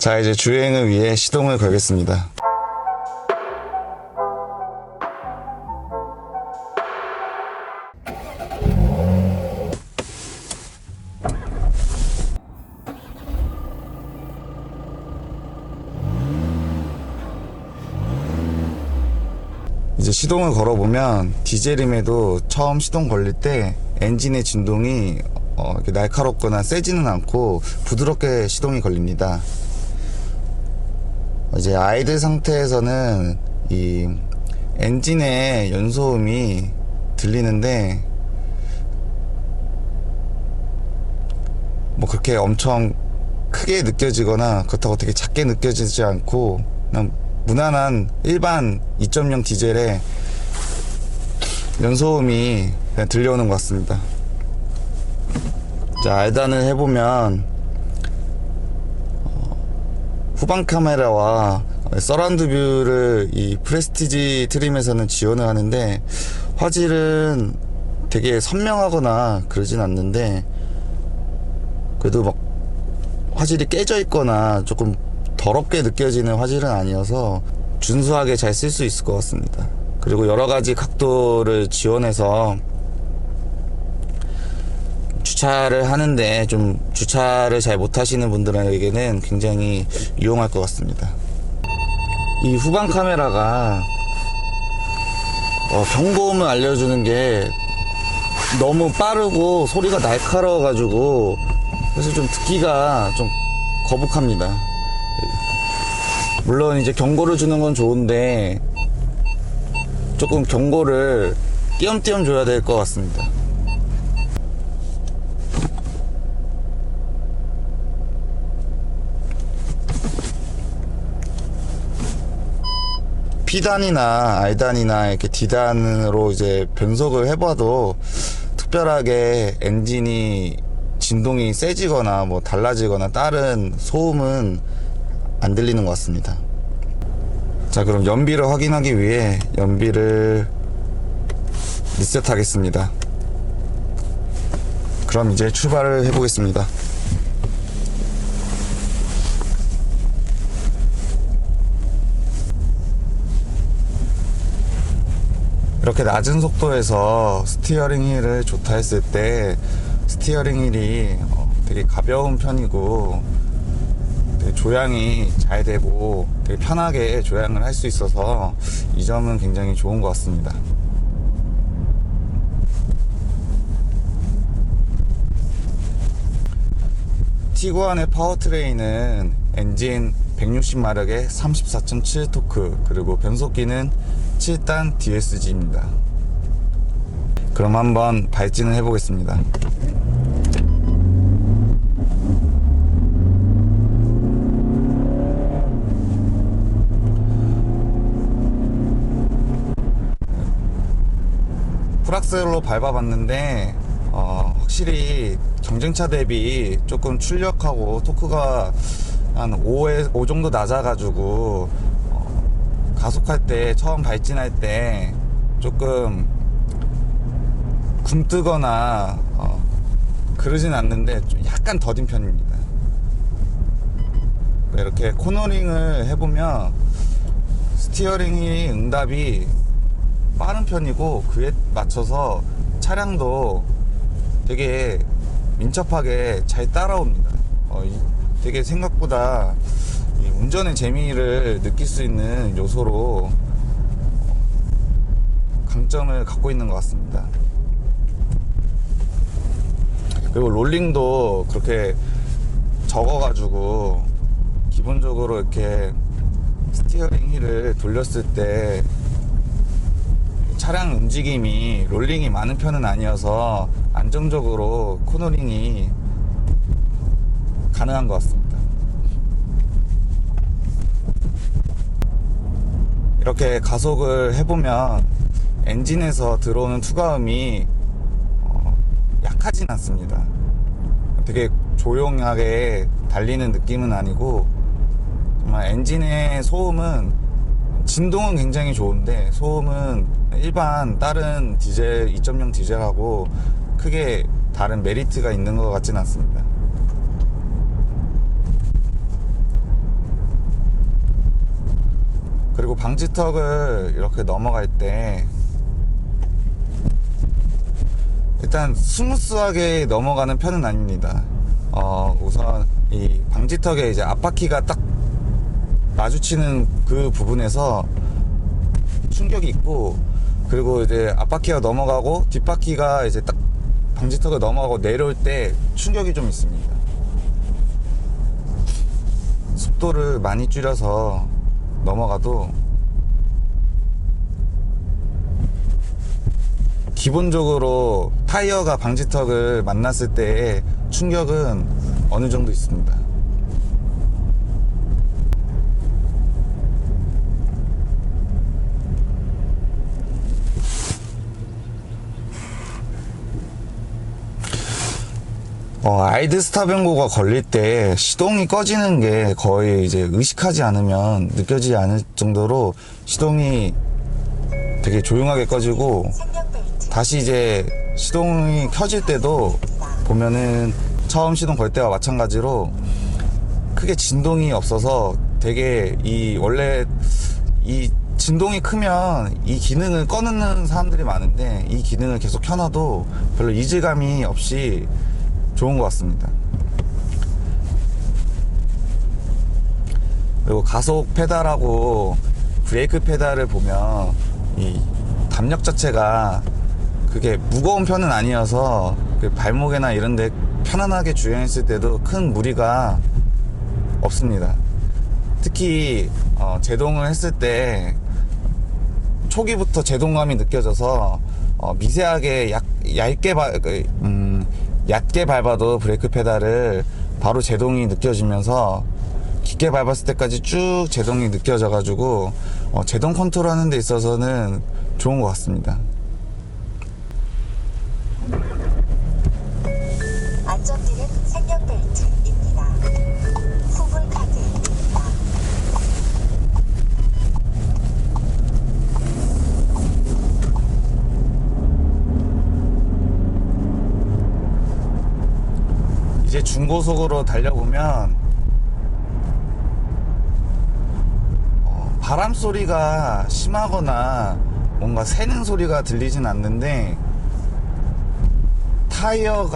자, 이제 주행을 위해 시동을 걸겠습니다. 이제 시동을 걸어보면 디젤임에도 처음 시동 걸릴 때 엔진의 진동이 이렇게 날카롭거나 세지는 않고 부드럽게 시동이 걸립니다. 이제 아이들 상태에서는 이 엔진의 연소음이 들리는데 뭐 그렇게 엄청 크게 느껴지거나 그렇다고 되게 작게 느껴지지 않고 그냥 무난한 일반 2.0 디젤의 연소음이 그냥 들려오는 것 같습니다. 자, 알단을 해보면 후방 카메라와 서라운드 뷰를 이 프레스티지 트림에서는 지원을 하는데 화질은 되게 선명하거나 그러진 않는데 그래도 막 화질이 깨져 있거나 조금 더럽게 느껴지는 화질은 아니어서 준수하게 잘 쓸 수 있을 것 같습니다. 그리고 여러 가지 각도를 지원해서 주차를 하는데 좀 주차를 잘 못하시는 분들에게는 굉장히 유용할 것 같습니다. 이 후방 카메라가 경고음을 알려주는 게 너무 빠르고 소리가 날카로워 가지고 그래서 좀 듣기가 좀 거북합니다. 물론 이제 경고를 주는 건 좋은데 조금 경고를 띄엄띄엄 줘야 될 것 같습니다. P단이나 R단이나 이렇게 D단으로 이제 변속을 해봐도 특별하게 엔진이 진동이 세지거나 뭐 달라지거나 다른 소음은 안 들리는 것 같습니다. 자, 그럼 연비를 확인하기 위해 연비를 리셋하겠습니다. 그럼 이제 출발을 해보겠습니다. 이렇게 낮은 속도에서 스티어링 휠을 좋다 했을 때 스티어링 휠이 되게 가벼운 편이고 되게 조향이 잘 되고 되게 편하게 조향을 할 수 있어서 이 점은 굉장히 좋은 것 같습니다. 티구안의 파워트레인은 엔진 160마력에 34.7 토크 그리고 변속기는 7단 DSG입니다. 그럼 한번 발진을 해보겠습니다. 풀악셀로 밟아봤는데 확실히 경쟁차 대비 조금 출력하고 토크가 한 5 정도 낮아가지고 가속할 때 처음 발진할 때 조금 굼뜨거나 그러진 않는데 좀 약간 더딘 편입니다. 이렇게 코너링을 해보면 스티어링이 응답이 빠른 편이고 그에 맞춰서 차량도 되게 민첩하게 잘 따라옵니다. 되게 생각보다 이 운전의 재미를 느낄 수 있는 요소로 강점을 갖고 있는 것 같습니다. 그리고 롤링도 그렇게 적어가지고 기본적으로 이렇게 스티어링 휠을 돌렸을 때 차량 움직임이 롤링이 많은 편은 아니어서 안정적으로 코너링이 가능한 것 같습니다. 이렇게 가속을 해보면 엔진에서 들어오는 투과음이 약하진 않습니다. 되게 조용하게 달리는 느낌은 아니고 정말 엔진의 소음은 진동은 굉장히 좋은데 소음은 일반 다른 디젤 2.0 디젤하고 크게 다른 메리트가 있는 것 같지는 않습니다. 방지턱을 이렇게 넘어갈 때 일단 스무스하게 넘어가는 편은 아닙니다. 우선 이 방지턱에 이제 앞바퀴가 딱 마주치는 그 부분에서 충격이 있고, 그리고 이제 앞바퀴가 넘어가고 뒷바퀴가 이제 딱 방지턱을 넘어가고 내려올 때 충격이 좀 있습니다. 속도를 많이 줄여서 넘어가도 기본적으로 타이어가 방지턱을 만났을 때의 충격은 어느 정도 있습니다. 아이드 스탑 연고가 걸릴 때 시동이 꺼지는 게 거의 이제 의식하지 않으면 느껴지지 않을 정도로 시동이 되게 조용하게 꺼지고, 다시 이제 시동이 켜질 때도 보면은 처음 시동 걸 때와 마찬가지로 크게 진동이 없어서 되게 원래 이 진동이 크면 이 기능을 꺼놓는 사람들이 많은데, 이 기능을 계속 켜놔도 별로 이질감이 없이 좋은 것 같습니다. 그리고 가속 페달하고 브레이크 페달을 보면 이 담력 자체가 그게 무거운 편은 아니어서 그 발목이나 이런데 편안하게 주행했을 때도 큰 무리가 없습니다. 특히 제동을 했을 때 초기부터 제동감이 느껴져서 미세하게 얕게 밟아도 브레이크 페달을 바로 제동이 느껴지면서 깊게 밟았을 때까지 쭉 제동이 느껴져 가지고 제동 컨트롤 하는 데 있어서는 좋은 것 같습니다. 안전띠는 생명벨트입니다. 후불카드입니다. 이제 중고속으로 달려보면 바람 소리가 심하거나 뭔가 새는 소리가 들리진 않는데, 타이어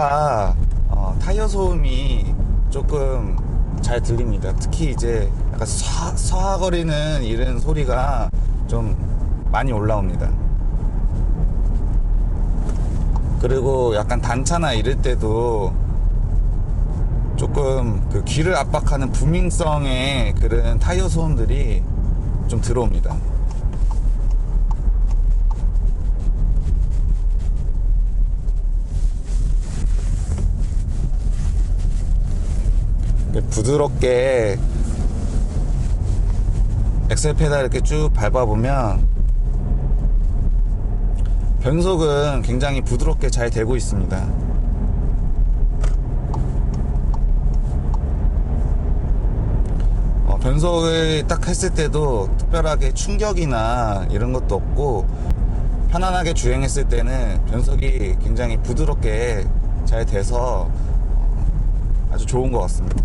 소음이 조금 잘 들립니다. 특히 이제 약간 서하거리는 이런 소리가 좀 많이 올라옵니다. 그리고 약간 단차나 이럴 때도 조금 그 귀를 압박하는 부밍성의 그런 타이어 소음들이 좀 들어옵니다. 부드럽게 엑셀 페달 이렇게 쭉 밟아보면 변속은 굉장히 부드럽게 잘 되고 있습니다. 변속을 딱 했을 때도 특별하게 충격이나 이런 것도 없고, 편안하게 주행했을 때는 변속이 굉장히 부드럽게 잘 돼서 아주 좋은 것 같습니다.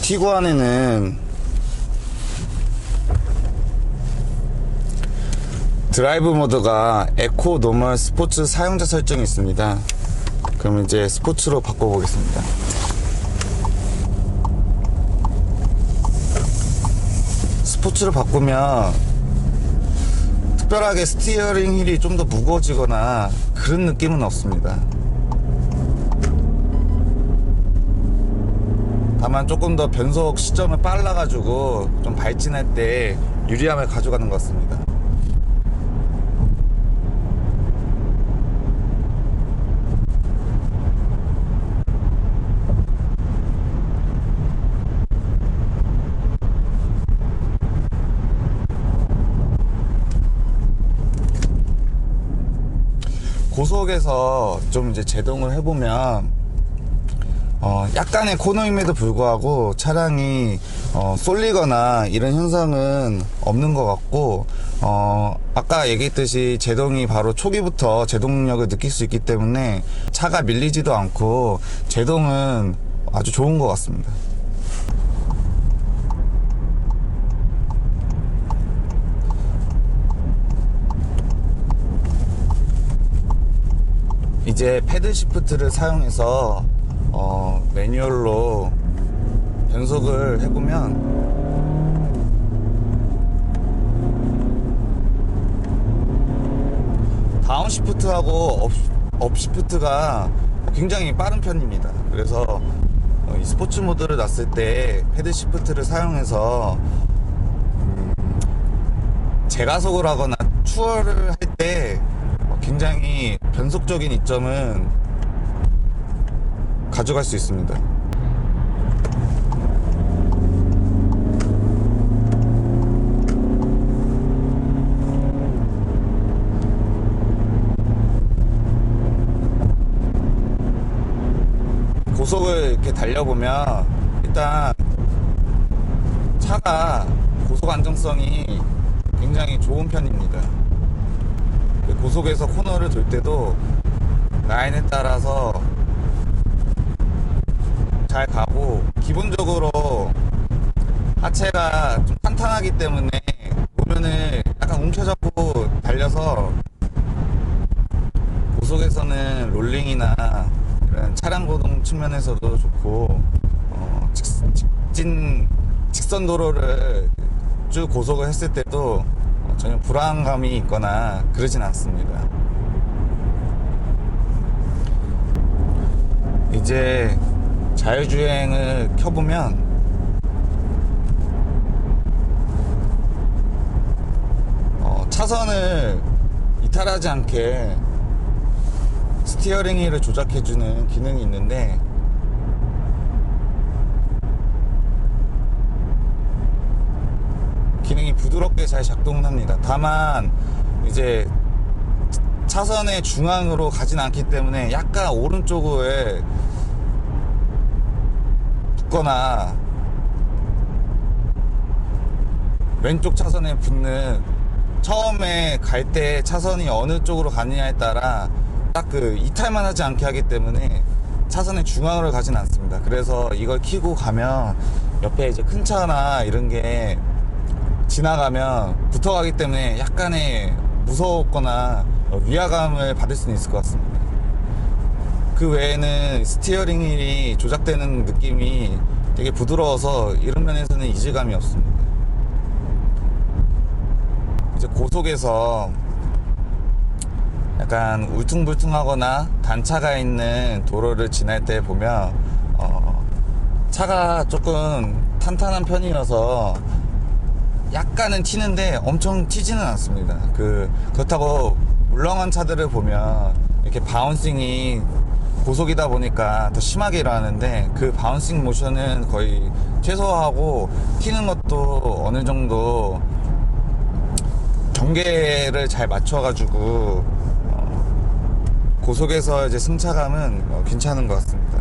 티구안에는 드라이브 모드가 에코, 노멀, 스포츠 사용자 설정이 있습니다. 그럼 이제 스포츠로 바꿔보겠습니다. 스포츠로 바꾸면 특별하게 스티어링 휠이 좀 더 무거워지거나 그런 느낌은 없습니다. 다만 조금 더 변속 시점을 빨라가지고 좀 발진할 때 유리함을 가져가는 것 같습니다. 고속에서 좀 이제 제동을 해보면 약간의 코너임에도 불구하고 차량이 쏠리거나 이런 현상은 없는 것 같고, 아까 얘기했듯이 제동이 바로 초기부터 제동력을 느낄 수 있기 때문에 차가 밀리지도 않고 제동은 아주 좋은 것 같습니다. 이제 패들 시프트를 사용해서 매뉴얼로 변속을 해보면 다운 시프트하고 업 시프트가 굉장히 빠른 편입니다. 그래서 이 스포츠 모드를 놨을 때 패들 시프트를 사용해서 제가속을 하거나 추월을 할 때 굉장히 변속적인 이점은 가져갈 수 있습니다. 고속을 이렇게 달려보면 일단 차가 고속 안정성이 굉장히 좋은 편입니다. 고속에서 코너를 돌 때도 라인에 따라서 잘 가고, 기본적으로 하체가 좀 탄탄하기 때문에 보면은 약간 움켜잡고 달려서 고속에서는 롤링이나 이런 차량 고동 측면에서도 좋고, 직선 도로를 쭉 고속을 했을 때도 전혀 불안감이 있거나 그러진 않습니다. 이제 자율주행을 켜보면 차선을 이탈하지 않게 스티어링 휠을 조작해주는 기능이 있는데, 기능이 부드럽게 잘 작동합니다. 다만 이제 차선의 중앙으로 가진 않기 때문에 약간 오른쪽에 붙거나 왼쪽 차선에 붙는, 처음에 갈 때 차선이 어느 쪽으로 가느냐에 따라 딱 그 이탈만 하지 않게 하기 때문에 차선의 중앙으로 가진 않습니다. 그래서 이걸 켜고 가면 옆에 이제 큰 차나 이런 게 지나가면 붙어가기 때문에 약간의 무섭거나 위화감을 받을 수는 있을 것 같습니다. 그 외에는 스티어링 휠이 조작되는 느낌이 되게 부드러워서 이런 면에서는 이질감이 없습니다. 이제 고속에서 약간 울퉁불퉁하거나 단차가 있는 도로를 지날 때 보면 차가 조금 탄탄한 편이어서 약간은 튀는데 엄청 튀지는 않습니다. 그렇다고 물렁한 차들을 보면 이렇게 바운싱이 고속이다 보니까 더 심하게 일어나는데, 그 바운싱 모션은 거의 최소화하고 튀는 것도 어느 정도 경계를 잘 맞춰가지고 고속에서 이제 승차감은 괜찮은 것 같습니다.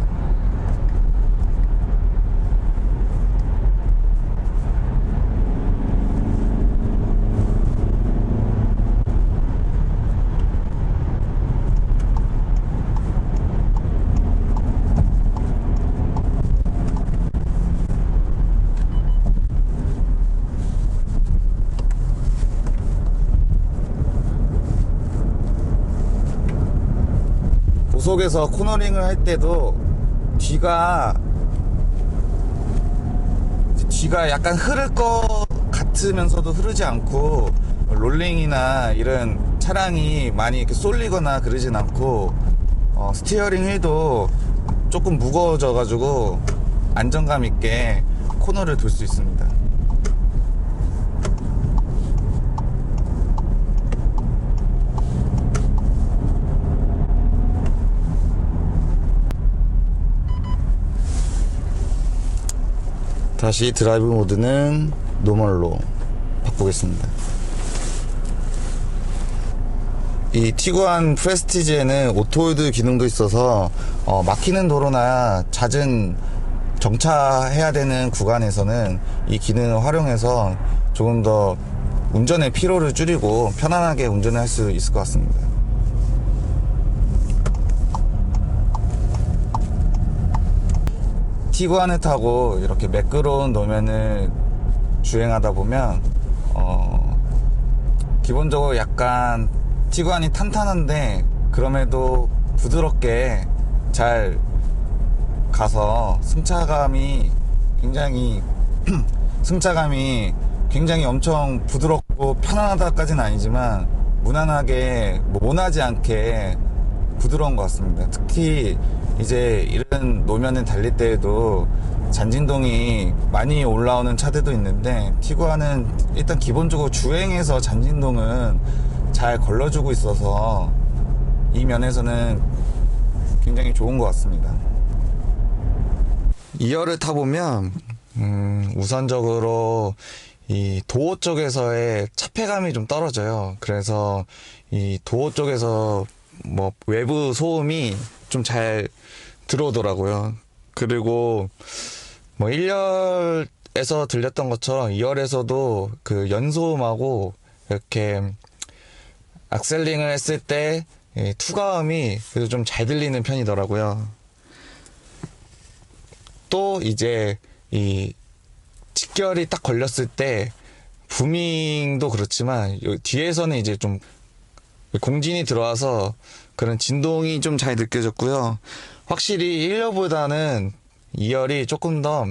고속에서 코너링을 할 때도 뒤가 약간 흐를 것 같으면서도 흐르지 않고, 롤링이나 이런 차량이 많이 이렇게 쏠리거나 그러진 않고, 스티어링 휠도 조금 무거워져 가지고 안정감 있게 코너를 돌 수 있습니다. 다시 드라이브 모드는 노멀로 바꾸겠습니다. 이 티구안 프레스티지에는 오토홀드 기능도 있어서 막히는 도로나 잦은 정차해야 되는 구간에서는 이 기능을 활용해서 조금 더 운전의 피로를 줄이고 편안하게 운전을 할 수 있을 것 같습니다. 티구안을 타고 이렇게 매끄러운路面을 주행하다 보면 기본적으로 약간 티구안이 탄탄한데 그럼에도 부드럽게 잘 가서 승차감이 굉장히 엄청 부드럽고 편안하다까지는 아니지만 무난하게 모나지 않게 부드러운 것 같습니다. 특히 이제 이런 노면을 달릴 때에도 잔진동이 많이 올라오는 차들도 있는데 티구안은 일단 기본적으로 주행에서 잔진동은 잘 걸러주고 있어서 이 면에서는 굉장히 좋은 것 같습니다. 2열을 타보면 우선적으로 이 도어 쪽에서의 차폐감이 좀 떨어져요. 그래서 이 도어 쪽에서 뭐 외부 소음이 좀 잘 들어오더라고요. 그리고 뭐 1열에서 들렸던 것처럼 2열에서도 그 연소음하고 이렇게 악셀링을 했을 때 투과음이 그래도 좀 잘 들리는 편이더라고요. 또 이제 이 직결이 딱 걸렸을 때 부밍도 그렇지만 뒤에서는 이제 좀 공진이 들어와서 그런 진동이 좀 잘 느껴졌고요. 확실히 1열보다는 2열이 조금 더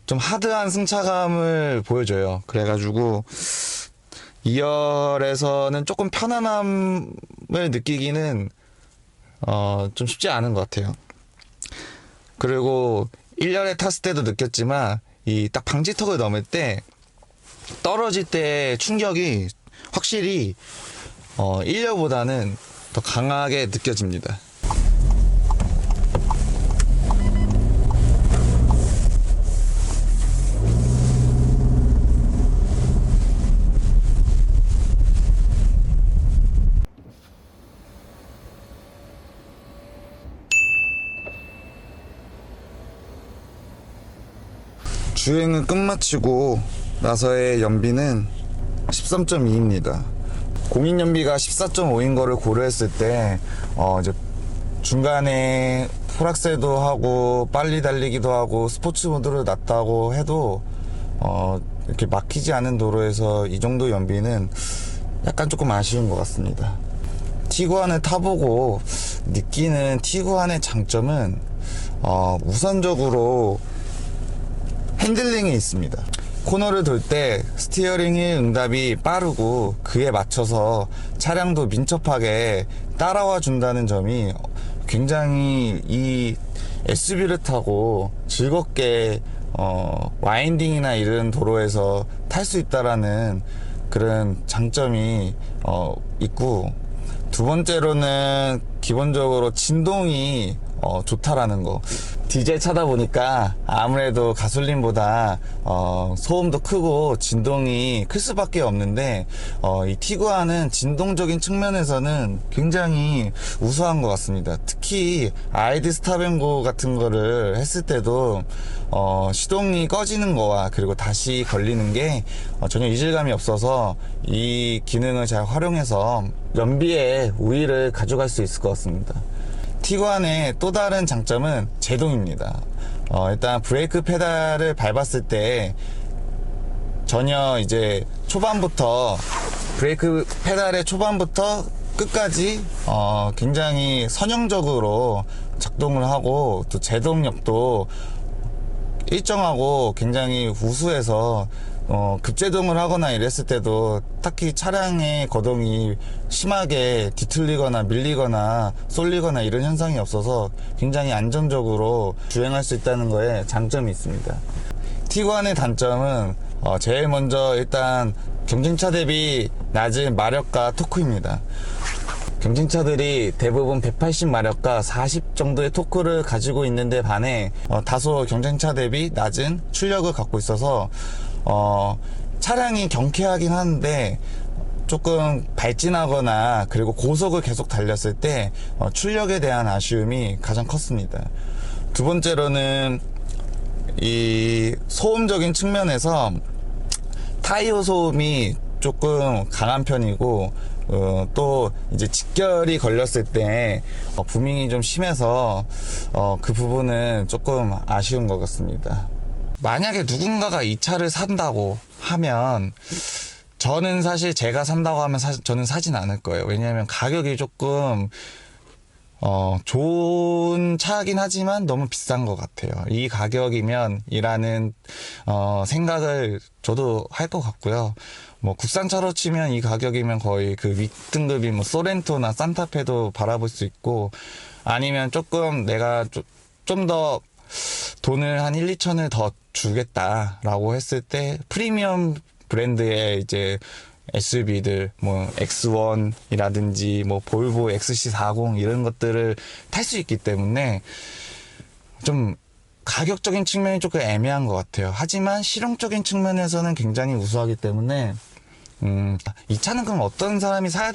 좀 하드한 승차감을 보여줘요. 그래가지고 2열에서는 조금 편안함을 느끼기는 좀 쉽지 않은 것 같아요. 그리고 1열에 탔을 때도 느꼈지만 이 딱 방지턱을 넘을 때 떨어질 때 충격이 확실히 1열보다는 더 강하게 느껴집니다. 주행을 끝마치고 나서의 연비는 13.2입니다. 공인 연비가 14.5인 거를 고려했을 때 이제 중간에 풀악셀도 하고 빨리 달리기도 하고 스포츠 모드를 놨다고 해도 이렇게 막히지 않은 도로에서 이 정도 연비는 약간 조금 아쉬운 것 같습니다. 티구안을 타보고 느끼는 티구안의 장점은 우선적으로 핸들링이 있습니다. 코너를 돌 때 스티어링의 응답이 빠르고 그에 맞춰서 차량도 민첩하게 따라와 준다는 점이 굉장히 이 SUV를 타고 즐겁게 와인딩이나 이런 도로에서 탈 수 있다라는 그런 장점이 있고, 두 번째로는 기본적으로 진동이 좋다라는 거. 디젤 차다 보니까 아무래도 가솔린보다 소음도 크고 진동이 클 수밖에 없는데 이 티구안은 진동적인 측면에서는 굉장히 우수한 것 같습니다. 특히 아이드 스탑앤고 같은 거를 했을 때도 시동이 꺼지는 거와 그리고 다시 걸리는 게 전혀 이질감이 없어서 이 기능을 잘 활용해서 연비에 우위를 가져갈 수 있을 것 같습니다. 티구안의 또 다른 장점은 제동입니다. 일단 브레이크 페달을 밟았을 때 전혀 이제 초반부터 브레이크 페달의 초반부터 끝까지 굉장히 선형적으로 작동을 하고 또 제동력도 일정하고 굉장히 우수해서 급제동을 하거나 이랬을 때도 딱히 차량의 거동이 심하게 뒤틀리거나 밀리거나 쏠리거나 이런 현상이 없어서 굉장히 안정적으로 주행할 수 있다는 거에 장점이 있습니다. 티구안의 단점은 제일 먼저 일단 경쟁차 대비 낮은 마력과 토크입니다. 경쟁차들이 대부분 180마력과 40 정도의 토크를 가지고 있는데 반해 다소 경쟁차 대비 낮은 출력을 갖고 있어서 차량이 경쾌하긴 한데 조금 발진하거나 그리고 고속을 계속 달렸을 때 출력에 대한 아쉬움이 가장 컸습니다. 두 번째로는 이 소음적인 측면에서 타이어 소음이 조금 강한 편이고 또 이제 직결이 걸렸을 때 부밍이 좀 심해서 그 부분은 조금 아쉬운 것 같습니다. 만약에 누군가가 이 차를 산다고 하면 저는 사실 제가 산다고 하면 저는 사진 않을 거예요. 왜냐하면 가격이 조금 좋은 차긴 하지만 너무 비싼 것 같아요. 이 가격이면 이라는 생각을 저도 할 것 같고요. 뭐 국산차로 치면 이 가격이면 거의 그 윗등급인 뭐 소렌토나 산타페도 바라볼 수 있고, 아니면 조금 내가 좀 더 돈을 한 1, 2천을 더 주겠다라고 했을 때 프리미엄 브랜드의 이제 SUV들 뭐 X1이라든지 뭐 볼보 XC40 이런 것들을 탈 수 있기 때문에 좀 가격적인 측면이 조금 애매한 것 같아요. 하지만 실용적인 측면에서는 굉장히 우수하기 때문에 이 차는 그럼 어떤 사람이 사야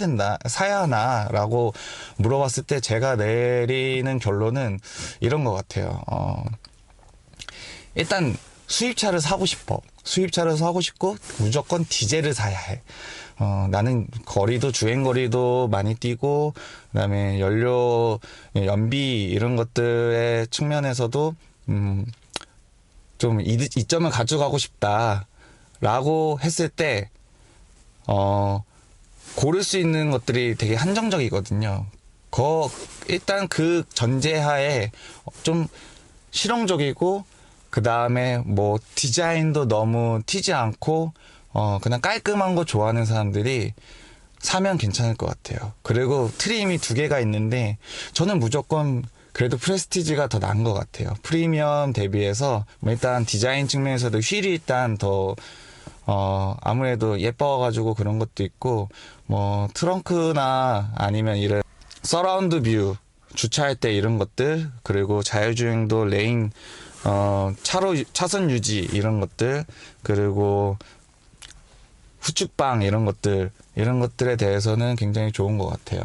하나 라고 물어봤을 때 제가 내리는 결론은 이런 것 같아요. 일단 수입차를 사고 싶어. 수입차를 사고 싶고 무조건 디젤을 사야 해. 나는 주행거리도 많이 뛰고, 그 다음에 연료, 연비 이런 것들의 측면에서도 좀 이점을 가져가고 싶다라고 했을 때 고를 수 있는 것들이 되게 한정적이거든요. 일단 그 전제하에 좀 실용적이고, 그 다음에 뭐 디자인도 너무 튀지 않고 그냥 깔끔한 거 좋아하는 사람들이 사면 괜찮을 것 같아요. 그리고 트림이 2개가 있는데 저는 무조건 그래도 프레스티지가 더 나은 것 같아요. 프리미엄 대비해서 일단 디자인 측면에서도 휠이 일단 더 아무래도 예뻐가지고 그런 것도 있고, 뭐 트렁크나 아니면 이런 서라운드 뷰 주차할 때 이런 것들, 그리고 자율주행도 레인 차선 유지 이런 것들, 그리고 후측방 이런 것들에 대해서는 굉장히 좋은 것 같아요.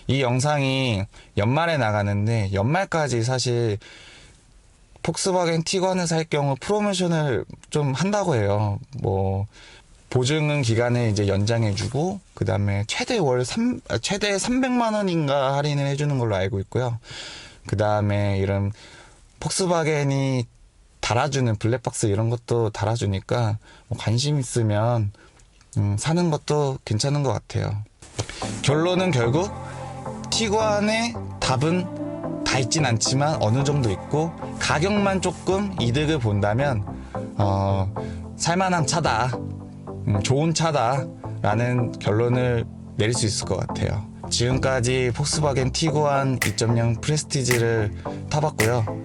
이 영상이 연말에 나가는데 연말까지 사실 폭스바겐 티구안을 살 경우 프로모션을 좀 한다고 해요. 뭐 보증은 기간을 이제 연장해주고, 그 다음에 최대 300만 원인가 할인을 해주는 걸로 알고 있고요. 그 다음에 이런 폭스바겐이 달아주는 블랙박스 이런 것도 달아주니까 뭐 관심 있으면 사는 것도 괜찮은 것 같아요. 결론은 결국 티구안의 답은 다 있진 않지만 어느 정도 있고, 가격만 조금 이득을 본다면 살만한 차다, 좋은 차다라는 결론을 내릴 수 있을 것 같아요. 지금까지 폭스바겐 티구안 2.0 프레스티지를 타봤고요.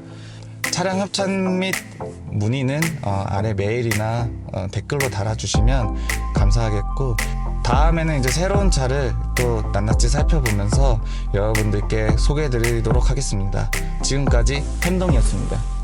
차량 협찬 및 문의는 아래 메일이나 댓글로 달아주시면 감사하겠고, 다음에는 이제 새로운 차를 또 낱낱이 살펴보면서 여러분들께 소개해드리도록 하겠습니다. 지금까지 햄동이었습니다.